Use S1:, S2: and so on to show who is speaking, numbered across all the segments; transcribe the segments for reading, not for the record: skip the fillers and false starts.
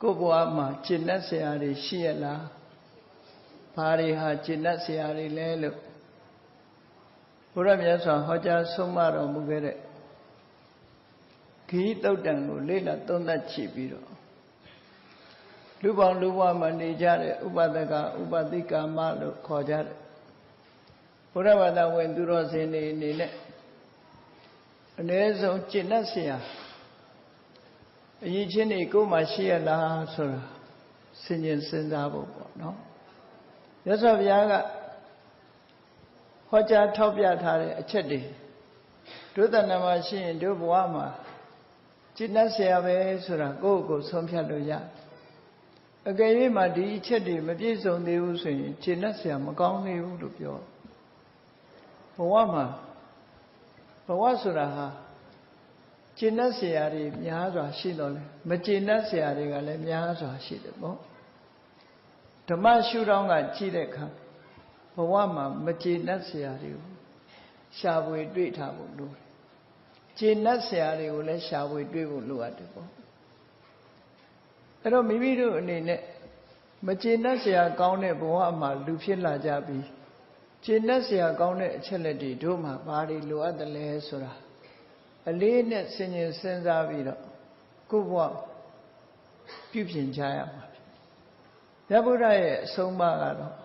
S1: ကိုဘွားမှာကျင့်တတ်เสียရရှိရလားဘာတွေဟာကျင့်တတ်เสียရလဲလို့ဘုရားမြတ်စွာဟောကြားဆုံးမတော်မူခဲ့တဲ့ဂီတုတ်တံကိုလေ့လာသုံးသပ်ကြည့်ပြီးတော့လူပေါင်းလူဘဝမှာနေကြတဲ့ဥပဒကဥပတိကာမလို့ခေါ်ကြတယ်ဘုရားဘာသာဝင်သူတော်စင်တွေအနေနဲ့အ ਨੇ ဆုံးကျင့်တတ်เสียအရေးချင်းတွေကိုမှရှိရလားဆိုတာစဉ်းကျင်စဉ်းစားဖို့ပေါ့နော်မြတ်စွာဘုရားကဟောကြားထောက်ပြထားတဲ့အချက်တွေဒုသနာမှာရှိရင်ဒုဘဝမှာကျင့်တတ်เสียပဲဆိုတာကိုယ့်ကိုယ်ဆုံးဖြတ်လို့ရအကယ်၍မှဒီအချက်တွေမပြည့်စုံသေးဘူးဆိုရင်ကျင့်တတ်เสียမကောင်းသေးဘူးလို့ပြောဘဝမှာဘဝဆိုတာဟာကျင့်တတ်เสียတွေများစွာရှိတော့လေမကျင့်တတ်เสียတွေကလည်းများစွာရှိတယ်ပေါ့ဓမ္မရှုထောင့်ကကြည့်တဲ့အခါဘဝမှာမကျင့်တတ်เสียတွေကိုရှာဖွေတွေ့ထားဖို့လိုတယ်ကျင့်တတ်เสียတွေကိုလည်းရှာဖွေတွေ့ဖို့လိုအပ်တယ်ပေါ့အဲ့တော့မိမိတို့အနေနဲ့မကျင့်တတ်เสียကောင်းတဲ့ဘဝမှာလူဖြစ်လာကြပြီးကျင့်တတ်เสียကောင်းတဲ့အချက်လက်တွေတို့မှာဘာတွေလိုအပ်တယ်လဲဆိုတာအလေးနဲ့စဉ်းကျင်စဉ်းစားပြီးတော့ကိုယ့်ဘဝပြုပြင်ကြရမှာမြတ်ဗုဒ္ဓရဲ့အဆုံးအမကတော့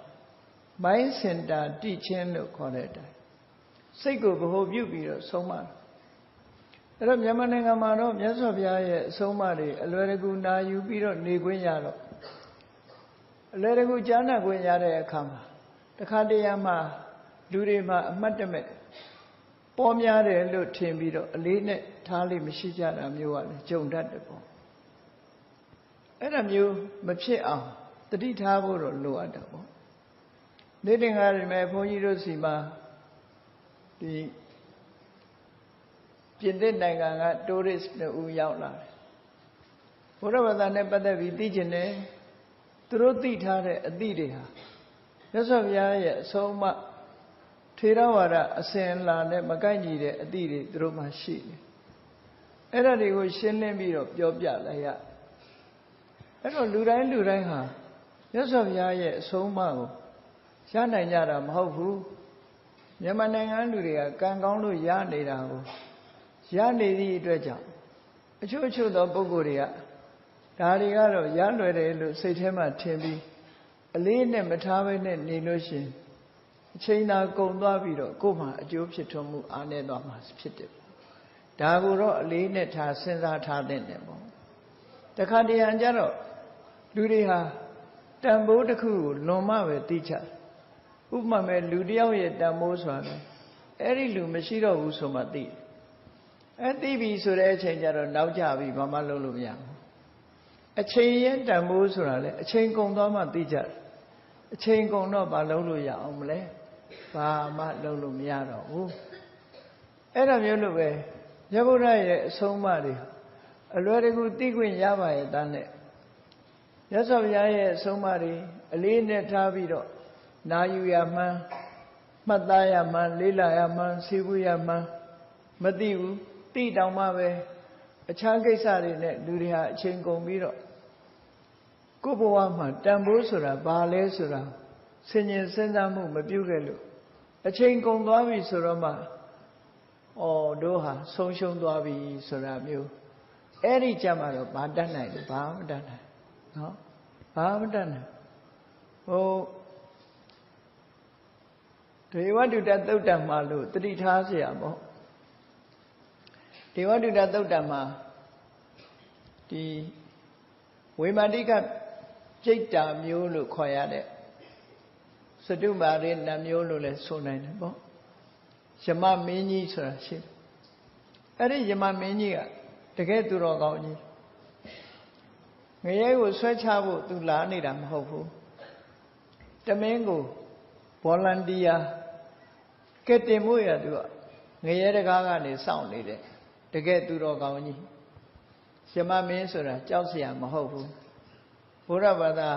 S1: mind center တည်ခြင်းလို့ခေါ်တဲ့အတိုင်းစိတ်ကိုဗဟိုပြုပြီးတော့ဆုံးမတယ်အဲ့တော့မြန်မာနိုင်ငံမှာတော့မြတ်စွာဘုရားရဲ့အဆုံးအမတွေအလွယ်တကူနာယူပြီးတော့နေခွင့်ရတော့အလွယ်တကူကြားနာခွင့်ရတဲ့အခါမှာတခါတရံမှာလူတွေမှာအမှတ်တမဲ့ပေါ်များတယ်လို့ထင်ပြီးတော့အလေးနဲ့ထားလိမ့်မရှိကြတာမျိုးကလည်းကြုံတတ်တယ်ပေါ့အဲ့ဒါမျိုးမဖြစ်အောင်တတိထားဖို့တော့လိုအပ်တာပေါ့နေ့တင်ကားတွေမဲ့ဘုန်းကြီးတို့စီမှာဒီပြင်သစ်နိုင်ငံက tourist တို့ရောက်လာတယ်ဘုရားဘာသာနဲ့ပတ်သက်ပြီးသိကျင်တယ်သူတို့သိထားတဲ့အသည့်တွေဟာမြတ်စွာဘုရားရဲ့အဆုံးအမထေရဝါဒအစဉ်အလာနဲ့မကိုက်ညီတဲ့အသည့်တွေသူတို့မှရှိတယ်အဲ့ဒါတွေကိုရှင်းလင်းပြီးတော့ပြောပြလိုက်ရအဲ့တော့လူတိုင်းဟာမြတ်စွာဘုရားရဲ့အဆုံးအမကိုရနိုင်ကြတာမဟုတ်ဘူးမြန်မာနိုင်ငံလူတွေကကံကောင်းလို့ရနေတာကိုရနေသည့်အတွက်ကြောင့်အချို့သောပုဂ္ဂိုလ်တွေကဒါတွေကတော့ရလွယ်တယ်လို့စိတ်ထဲမှာထင်ပြီးအလေးနဲ့မထားဘဲနဲ့နေလို့ရှိရင်အချိန်သာကုန်သွားပြီးတော့ကိုယ်မှအကျိုးဖြစ်ထွန်းမှုအားနည်းသွားမှာဖြစ်တယ်ဒါကိုတော့အလေးနဲ့ထားစဉ်းစားထားတဲ့တယ်ပေါ့တခါတရံကြတော့လူတွေဟာတန်ဖိုးတစ်ခုကိုလွန်မှပဲသိချတယ်ဥပမာမဲ့လူတယောက်ရဲ့တန်ဖိုးဆိုတာလေအဲ့ဒီလူမရှိတော့ဘူးဆိုမှသိတယ်အဲ့သိပြီဆိုတဲ့အချိန်ကျတော့နောက်ကျပြီဘာမှလုပ်လို့မရဘူးအချိန်ရဲ့တန်ဖိုးဆိုတာလေအချိန်ကုန်သွားမှသိကြတယ်အချိန်ကုန်တော့ဘာလုပ်လို့ရအောင်မလဲဘာမှလုပ်လို့မရတော့ဘူးအဲ့ဒါမျိုးလို့ပဲမြတ်ဗုဒ္ဓရဲ့အဆုံးအမတွေအလွယ်တကူသိခွင့်ရပါရဲ့တန်းနဲ့မြတ်စွာဘုရားရဲ့အဆုံးအမတွေအလေးနဲ့ထားပြီးတော့နာယူရမှန်းမှတ်သားရမှန်းလေးလာရမှန်းသိဖို့ရမှန်းမသိဘူးသိတောင်မှပဲအခြားကိစ္စတွေနဲ့လူတွေဟာအချိန်ကုန်ပြီးတော့ကိုယ့်ဘဝမှာတန်ဖိုးဆိုတာဘာလဲဆိုတာဆင်ញင်စဉ်းစားမှုမပြုခဲ့လို့အချိန်ကုန်သွားပြီဆိုတော့မှတို့ဟာဆုံးရှုံးသွားပြီဆိုတာမျိုးအဲ့ဒီကြမှာတော့ဘာတတ်နိုင်လဲဘာမတတ်နိုင်နော်ဘာမတတ်နိုင်ဒေဝတုတ္တသုတ်တံမှာလို့တတိထားเสียပေါ့ဒေဝတုတ္တသုတ်တံမှာဒီဝေမာတိကကျိတ္တာမျိုးလို့ခေါ်ရတဲ့စတုမာရိနမျိုးလို့လည်းဆိုနိုင်တယ်ပေါ့ယမမင်းကြီးဆိုတာရှိတယ်အဲ့ဒီယမမင်းကြီးကတကယ်သူတော်ကောင်းကြီးငရဲကိုဆွဲချဖို့သူလာနေတာမဟုတ်ဘူးတမင်းကိုဗော်လန်တီယာကဲတင်မှုရသူကငရဲတကားကနေစောင့်နေတဲ့တကယ်သူတော်ကောင်းကြီးယမမင်းဆိုတာကြောက်เสียမဟုတ်ဘူးဘုရားဘာသာ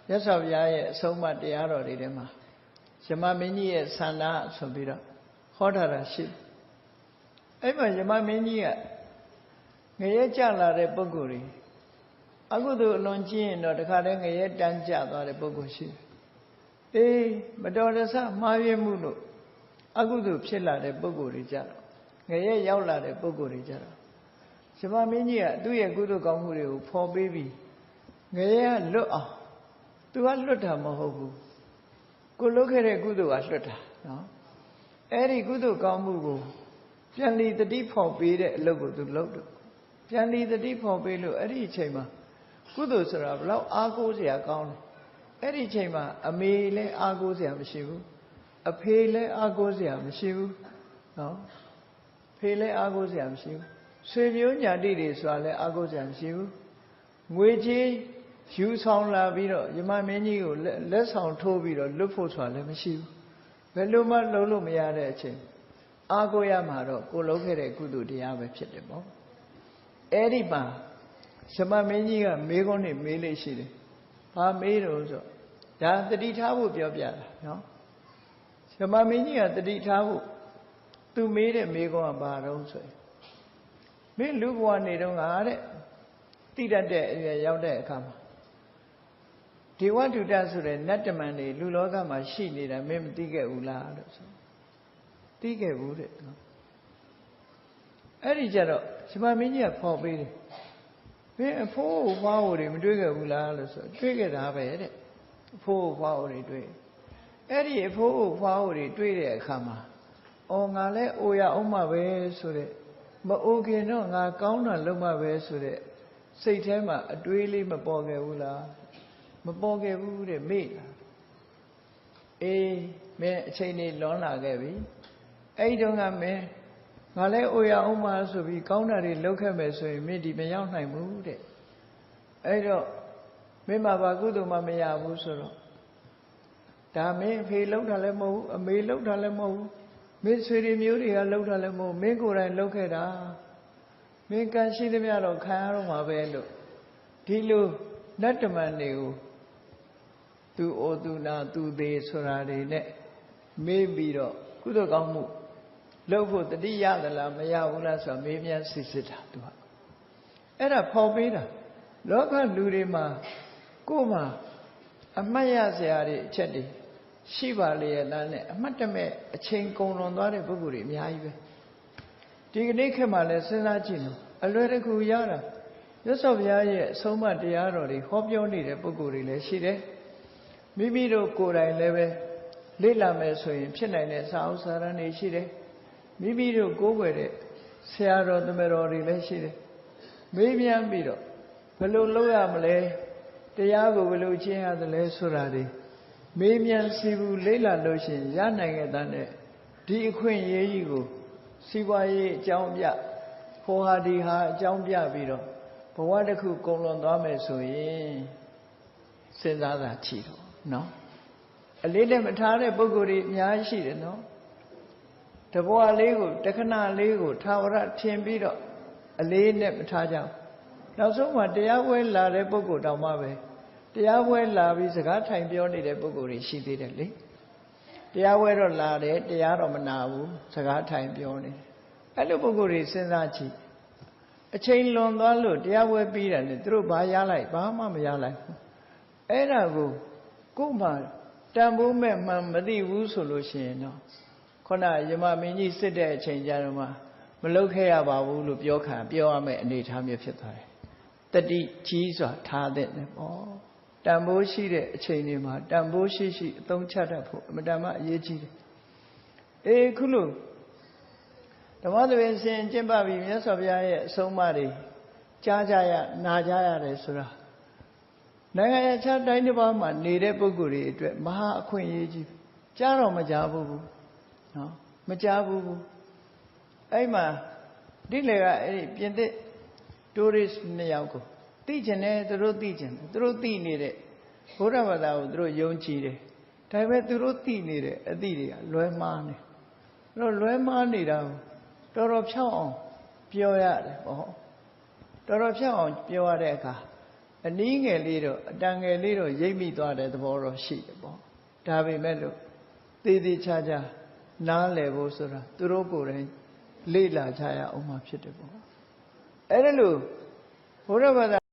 S1: မြတ်စွာဘုရားရဲ့အဆုံးအမတရားတော်တွေထဲမှာယမမင်းကြီးရဲ့ဆန္ဒဆိုပြီးတော့ဟောထားတာရှိတယ်အဲ့မှာယမမင်းကြီးကငရဲကြလာတဲ့ပုဂ္ဂိုလ်တွေ ကုသိုလ်အလွန်ကျင့်ရင်တော့တခါတည်းငရဲတန်းကျသွားတဲ့ပုဂ္ဂိုလ်ရှိတယ်မတော်တဆမှားယွင်းမှုလို့အကုသိုလ်ဖြစ်လာတဲ့ပုဂ္ဂိုလ်တွေကြတော့ငရဲရောက်လာတဲ့ပုဂ္ဂိုလ်တွေကြတော့ရှင်မမင်းကြီးကသူ့ရဲ့ကုသိုလ်ကောင်းမှုတွေကိုဖော်ပေးပြီးငရဲကလွတ်အောင်သူကလွတ်တာမဟုတ်ဘူးကိုလုပ်ခဲ့တဲ့ကုသိုလ်ကလွတ်တာနော်အဲ့ဒီကုသိုလ်ကောင်းမှုကိုပြန်လီတတိဖော်ပေးတဲ့အလုပ်ကိုသူလုပ်တော့ပြန်လီတတိဖော်ပေးလို့အဲ့ဒီအချိန်မှာကုသိုလ်ဆိုတာဘလောက်အားကိုးစရာကောင်းလဲအဲ့ဒီအချိန်မှာအမေလည်းအားကိုးစရာမရှိဘူးအဖေလည်းအားကိုးစရာမရှိဘူးနော်ဖေလည်းအားကိုးစရာမရှိဘူးဆွေမျိုးညာတိတွေဆိုတာလည်းအားကိုးစရာမရှိဘူးငွေကြီးယူဆောင်လာပြီးတော့ယမမင်းကြီးကိုလက်ဆောင်ထိုးပြီးတော့လွတ်ဖို့ဆိုတာလည်းမရှိဘူးဘယ်လိုမှလုံးလို့မရတဲ့အချိန်အားကိုးရမှာတော့ကိုလုံးခဲ့တဲ့ကုသိုလ်တရားပဲဖြစ်တယ်ပေါ့အဲ့ဒီမှာယမမင်းကြီးကမေးခွန်းနဲ့မေးလို့ရှိတယ်ဘာမေးတော့ဆိုဒါတတိထားဖို့ပြောပြတာနော်ယမမင်းကြီးကတတိထားဖို့သူမေးတဲ့မေးခွန်းကဘာတော့ဆိုရင်မင်းလူဘဝနေတော့ငါတဲ့တိတတ်တဲ့အရွယ်ရောက်တဲ့အခါမှာဒေဝဒုတဆိုတဲ့နတ်တမန်တွေလူလောကမှာရှိနေတာမင်းမသိခဲ့ဘူးလားလို့ဆိုသိခဲ့ဘူးတဲ့နော်အဲ့ဒီကြတော့ရှင်မမင်းကြီးကဖော်ပေးတယ်မင်းအဖိုးဖွားဟိုတွေမတွေ့ခဲ့ဘူးလားလို့ဆိုတွေ့ခဲ့တာပဲတဲ့အဖိုးဖွားဟိုတွေတွေ့အဲ့ဒီအဖိုးဖွားဟိုတွေတွေ့တဲ့အခါမှာအော်ငါလဲအိုရအောင်မှပဲဆိုတဲ့မအိုခင်တော့ငါကောင်းတာလုပ်မှပဲဆိုတဲ့စိတ်ထဲမှာအတွေးလေးမပေါ်ခဲ့ဘူးလားမပေါ်ခဲ့ဘူးတဲ့မေ့လာအေးမင်းအချိန်လေးလွန်လာခဲ့ပြီအဲ့ဒီတော့ကမင်းငါလဲအိုရအောင်မှဆိုပြီးကောင်းတာတွေလုပ်ခဲ့မယ်ဆိုရင်မင်းဒီမရောက်နိုင်ဘူးတဲ့အဲ့တော့မင်းမှာဘာကုသိုလ်မှမရဘူးဆိုတော့ဒါမင်းအဖေလှုပ်တာလည်းမဟုတ်ဘူးအမေလှုပ်တာလည်းမဟုတ်ဘူးမင်းဆွေတွေမျိုးတွေကလှုပ်တာလည်းမဟုတ်မင်းကိုယ်တိုင်လှုပ်ခဲ့တာမင်းကံရှိသမျှတော့ခံရတော့မှာပဲလို့ဒီလိုနတ်တမန်တွေကိုသူအိုသူနာသူသေးဆိုတာတွေနဲ့မေးပြီးတော့ကုသိုလ်ကောင်းမှုလုပ်ဖို့တတိယသလားမရဘူးလားဆိုတာမေးမြန်းစစ်တာသူကအဲ့ဒါဖော်ပေးတာလောကလူတွေမှာကိုယ်မှာအမှတ်ရစရာတွေအချက်တွေရှိပါလေရဲ့လားနဲ့အမှတ်တမဲ့အချိန်ကုန်လွန်သွားတဲ့ပုဂ္ဂိုလ်တွေအများကြီးပဲဒီကနေ့ခေတ်မှာလည်းစဉ်းစားကြည့်လို့အလွယ်တကူရတာမြတ်စွာဘုရားရဲ့အဆုံးအမတရားတော်တွေဟောပြောနေတဲ့ပုဂ္ဂိုလ်တွေလည်းရှိတယ်မိမိတို့ကိုယ်တိုင်လည်းပဲလေ့လာမယ်ဆိုရင်ဖြစ်နိုင်တဲ့စာအုပ်စာတမ်းတွေရှိတယ်မိမိတို့ကိုးကွယ်တဲ့ဆရာတော်သမတော်တွေလည်းရှိတယ်မေးမြန်းပြီးတော့ဘယ်လိုလုပ်ရမလဲတရားကိုဘယ်လိုကျင့်ရသလဲဆိုတာတွေမေးမြန်းစီဘူးလေ့လာလို့ရှိရင်ရနိုင်ခဲ့တဲ့နဲ့ဒီအခွင့်အရေးကြီးကိုစီးပွားရေးအကြောင်းပြဟိုဟာဒီဟာအကြောင်းပြပြီးတော့ဘဝတစ်ခုကုန်လွန်သွားမယ်ဆိုရင်စဉ်းစားတာချီတော့နော်အလေးနဲ့မထားတဲ့ပုဂ္ဂိုလ်တွေအများကြီးရှိတယ်နော်တဘဝလေးကိုတခဏလေးကိုထာဝရထင်ပြီးတော့အလေးနဲ့မထားကြဘူးနောက်ဆုံးမှတရားပွဲလာတဲ့ပုဂ္ဂိုလ်တောင်မှပဲတရားပွဲလာပြီးစကားထိုင်ပြောနေတဲ့ပုဂ္ဂိုလ်တွေရှိသေးတယ်လေတရားပွဲတော့လာတယ်တရားတော့မနာဘူးစကားထိုင်ပြောနေအဲ့လိုပုဂ္ဂိုလ်တွေစဉ်းစားကြည့်အချိန်လွန်သွားလို့တရားပွဲပြီးတယ်လေသူတို့ဘာရလိုက်ဘာမှမရလိုက်ဘူးအဲ့ဒါကိုကို့မှာတန်ဖိုးမဲ့မှန်မသိဘူးဆိုလို့ရှိရင်တော့ခုနယမမင်းကြီးစစ်တဲ့အချိန်ကြတော့မှမလုပ်ခဲ့ရပါဘူးလို့ပြောရမယ့်အနေအထားမျိုးဖြစ်သွားတယ်တတိကြီးစွာထားတဲ့နဲ့ပေါ့တန်ဖိုးရှိတဲ့အချိန်တွေမှာတန်ဖိုးရှိအသုံးချတတ်ဖို့အမတန်မှအရေးကြီးတယ်ခုလို့ဓမ္မသဘင်ရှင်ကျင့်ပပြီးမြတ်စွာဘုရားရဲ့အဆုံးအမတွေကြားကြရနာကြရတယ်ဆိုတာနိုင်ငံခြားတိုင်းတစ်ပါးမှာနေတဲ့ပုဂ္ဂိုလ်တွေအတွက်မဟာအခွင့်အရေးကြီးကြားတော့မကြားဘူးနော်မကြားဘူးအဲ့မှာဒီလေကအဲ့ဒီပြင်သစ် tourist နှစ်ယောက်ကိုသိကျင်တယ်သူတို့သိကျင်တယ်သူတို့သိနေတဲ့ဘုရားဘာသာကိုသူတို့ယုံကြည်တယ်ဒါပေမဲ့သူတို့သိနေတဲ့အသည့်တွေကလွဲမှားနေတော့လွဲမှားနေတာကိုတော်ဖြောက်အောင်ပြောရတယ်ပေါ့တော်ဖြောက်အောင်ပြောရတဲ့အခါအနည်းငယ်လေးတော့အတန်ငယ်လေးတော့ရိပ်မိသွားတဲ့သဘောတော့ရှိတယ်ပေါ့ဒါပေမဲ့လို့သေသေးချာချာနားလည်ဖို့ဆိုတာသူတို့ကိုယ်တိုင်လေ့လာကြရအောင်မှဖြစ်တယ်ပေါ့အဲ့ဒါလို့ဘုရားဘာသာ